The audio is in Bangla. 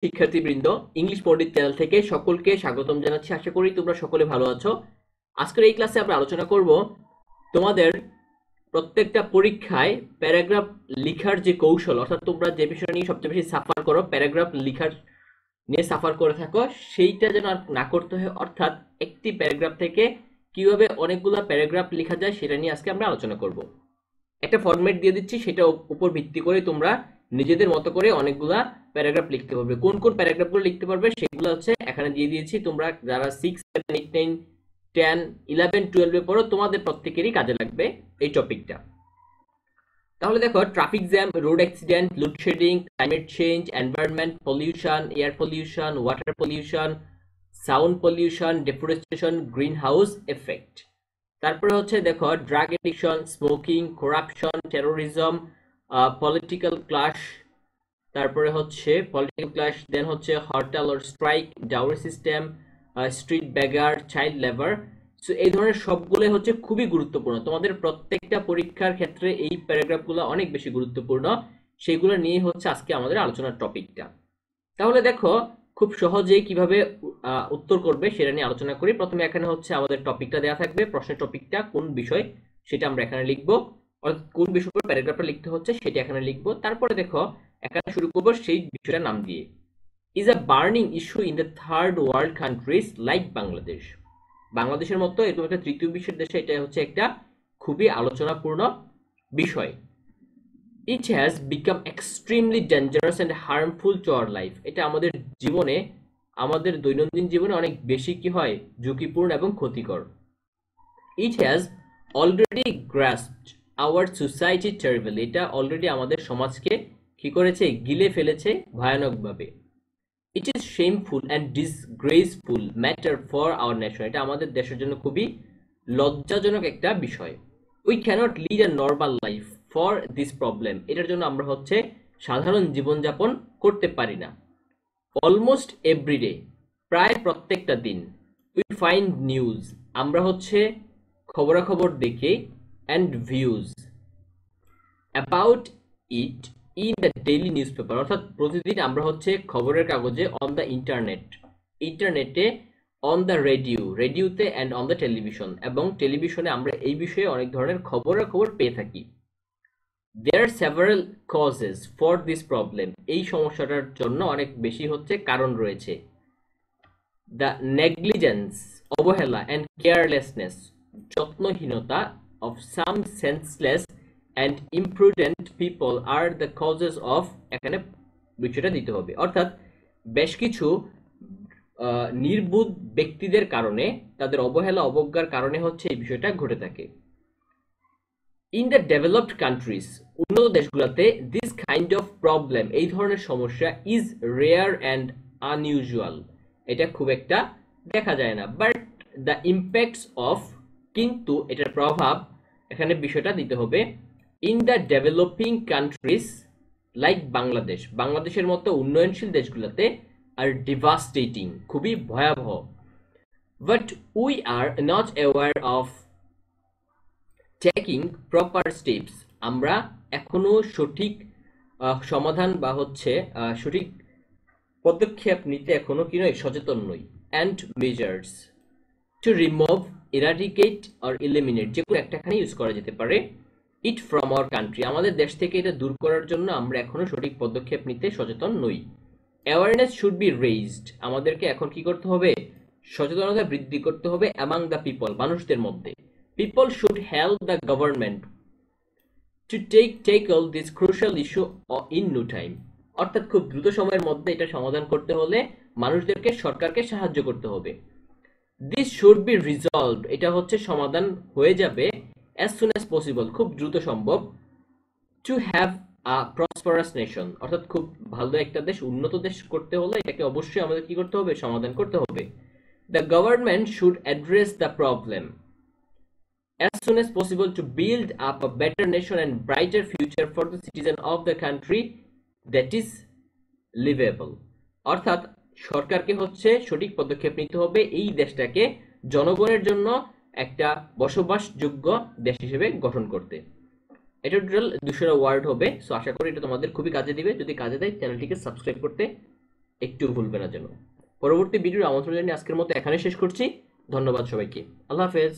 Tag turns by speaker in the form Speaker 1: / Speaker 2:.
Speaker 1: শিক্ষার্থীবৃন্দ, ইংলিশ পণ্ডিত চ্যানেল থেকে সকলকে স্বাগতম জানাচ্ছি। আশা করি তোমরা সকলে ভালো আছো। আজকের এই ক্লাসে আমরা আলোচনা করব তোমাদের প্রত্যেকটা পরীক্ষায় প্যারাগ্রাফ লেখার যে কৌশল, অর্থাৎ তোমরা যে বিষয় নিয়ে সবচেয়ে বেশি সাফার করো, প্যারাগ্রাফ লেখার নিয়ে সাফার করে থাকো, সেইটা যেন আর না করতে হয়। অর্থাৎ একটি প্যারাগ্রাফ থেকে কিভাবে অনেকগুলো প্যারাগ্রাফ লেখা যায় সেটা নিয়ে আজকে আমরা আলোচনা করব। একটা ফরম্যাট দিয়ে দিচ্ছি, সেটা উপর ভিত্তি করে তোমরা নিজেদের মতো করে অনেকগুলা প্যারাগ্রাফ লিখতে পারবে। কোন কোন প্যারাগ্রাফগুলো লিখতে পারবে সেগুলো হচ্ছে এখানে দিয়ে দিয়েছি। তোমরা যারা 6, 7, 8, 9, 10, 11, 12 পড়ো, তোমাদের প্রত্যেকেরই কাজে লাগবে এই টপিকটা। তাহলে দেখো, traffic jam, road accident, load shedding, climate change, environment, pollution, air pollution, water pollution, sound pollution, deforestation, green house effect. তারপরে হচ্ছে দেখো, drug addiction, smoking, corruption, terrorism, political clash, তারপরে হচ্ছে পলিটিক্যাল ক্লাশ, দেন হচ্ছে hartal or strike, dowry system, street beggar, child labour. So এই ধরনের সবগুলো হচ্ছে খুবই গুরুত্বপূর্ণ। তোমাদের প্রত্যেকটা পরীক্ষার ক্ষেত্রে এই প্যারাগ্রাফগুলো অনেক বেশি গুরুত্বপূর্ণ। সেগুলো নিয়ে হচ্ছে আজকে আমাদের আলোচনার টপিকটা। তাহলে দেখো, খুব সহজেই কিভাবে উত্তর করবে সেটা নিয়ে আলোচনা করি। প্রথমে এখানে হচ্ছে আমাদের টপিকটা দেওয়া থাকবে, প্রশ্নের টপিকটা কোন বিষয় সেটা আমরা এখানে লিখবো, অর্থাৎ কোন বিষয় উপর প্যারাগ্রাফটা লিখতে হচ্ছে সেটা এখানে লিখবো। তারপরে দেখো, এখানে শুরু করবো সেই বিষয়টার নাম দিয়ে। Is a burning issue in the third world countries like Bangladesh. বাংলাদেশের মতো এরকম একটা তৃতীয় বিশ্বের দেশে এটা হচ্ছে একটা খুবই আলোচনাপূর্ণ বিষয়। It has become extremely dangerous and harmful to our life. এটা আমাদের জীবনে, আমাদের দৈনন্দিন জীবনে অনেক বেশি কি হয়, ঝুঁকিপূর্ণ এবং ক্ষতিকর। It has already grasped our society terribly. এটা অলরেডি আমাদের সমাজকে কি করেছে, গিলে ফেলেছে ভয়ানকভাবে। It is shameful and disgraceful matter for our nation. এটা আমাদের দেশের জন্য খুবই লজ্জাজনক একটা বিষয়। We cannot lead a normal life for this problem. এটার জন্য আমরা হচ্ছে সাধারণ জীবনযাপন করতে পারি না। Almost every day, প্রায় প্রত্যেকটা দিন, we find news, আমরা হচ্ছে খবরাখবর দেখি, and views about it in the daily newspaper. অর্থাৎ প্রতিদিন আমরা হচ্ছে খবরের কাগজে, on the internet, ইন্টারনেটে, on the radio, রেডিওতে, and on the television, এবং টেলিভিশনে আমরা এই বিষয়ে অনেক ধরনের খবরাখবর পেয়ে থাকি। There are several causes for this problem. এই সমস্যাটার জন্য অনেক বেশি হচ্ছে কারণ রয়েছে। The negligence, অবহেলা, and carelessness, যত্নহীনতা, of some senseless and imprudent people are the causes of, এখানে বিষয়টা দিতে হবে। অর্থাৎ বেশ কিছু নির্বুধ ব্যক্তিদের কারণে, তাদের অবহেলা অবজ্ঞার কারণে হচ্ছে এই বিষয়টা ঘটে থাকে। ইন দ্য ডেভেলপড কান্ট্রিজ, উন্নত দেশগুলোতে, দিস কাইন্ড অফ প্রবলেম, এই ধরনের সমস্যা, ইজ রেয়ার অ্যান্ড আনইউজুয়াল, এটা খুব একটা দেখা যায় না। বাট দ্য ইম্প্যাক্টস অফ, কিন্তু এটার প্রভাব, এখানে বিষয়টা দিতে হবে, in the developing countries like Bangladesh, বাংলাদেশের মতো উন্নয়নশীল দেশগুলোতে, আর ডিভাস্টেটিং, খুবই ভয়াবহ। But we are not aware of taking proper steps, আমরা এখনো সঠিক সমাধান বা হচ্ছে সঠিক পদক্ষেপ নিতে এখনো কি নয়, সচেতন নই। And measures to remove, eradicate or eliminate, যে কোনো একটাখানে ইউজ করা যেতে পারে। ইট ফ্রম আওয়ার কান্ট্রি, আমাদের দেশ থেকে এটা দূর করার জন্য আমরা এখনো সঠিক পদক্ষেপ নিতে সচেতন নই। অ্যাওয়ারনেস শুড বি রেইজড, আমাদেরকে এখন কি করতে হবে, সচেতনতা বৃদ্ধি করতে হবে। অ্যামাং দ্য পিপল, মানুষদের মধ্যে। People should help the government to tackle this crucial issue in no time. অর্থাৎ খুব দ্রুত সময়ের মধ্যে এটা সমাধান করতে হলে মানুষদেরকে, সরকারকে সাহায্য করতে হবে। This should be resolved, এটা হচ্ছে সমাধান হয়ে যাবে as soon as possible, খুব দ্রুত সম্ভব। To have a prosperous nation, অর্থাৎ খুব ভালো একটা দেশ, উন্নত দেশ করতে হলে এটাকে অবশ্যই আমাদের কি করতে হবে, সমাধান করতে হবে। The government should address the problem as soon as possible to build up a better nation and brighter future for the citizen of the country that is livable. অর্থাৎ সরকারকে হচ্ছে সঠিক পদক্ষেপ নিতে হবে এই দেশটাকে জনগণের জন্য একটা বসবাসযোগ্য দেশ হিসেবে গঠন করতে। এটা টোটাল 200 ওয়ার্ড হবে। সো আশা করি এটা তোমাদের খুবই কাজে দিবে। যদি কাজে দেয় চ্যানেলটিকে সাবস্ক্রাইব করতে একটু ভুলবে না যেন। পরবর্তী ভিডিওর আমন্ত্রণ জানিয়ে আজকের মতো এখানে শেষ করছি। ধন্যবাদ সবাইকে। আল্লাহ হাফেজ।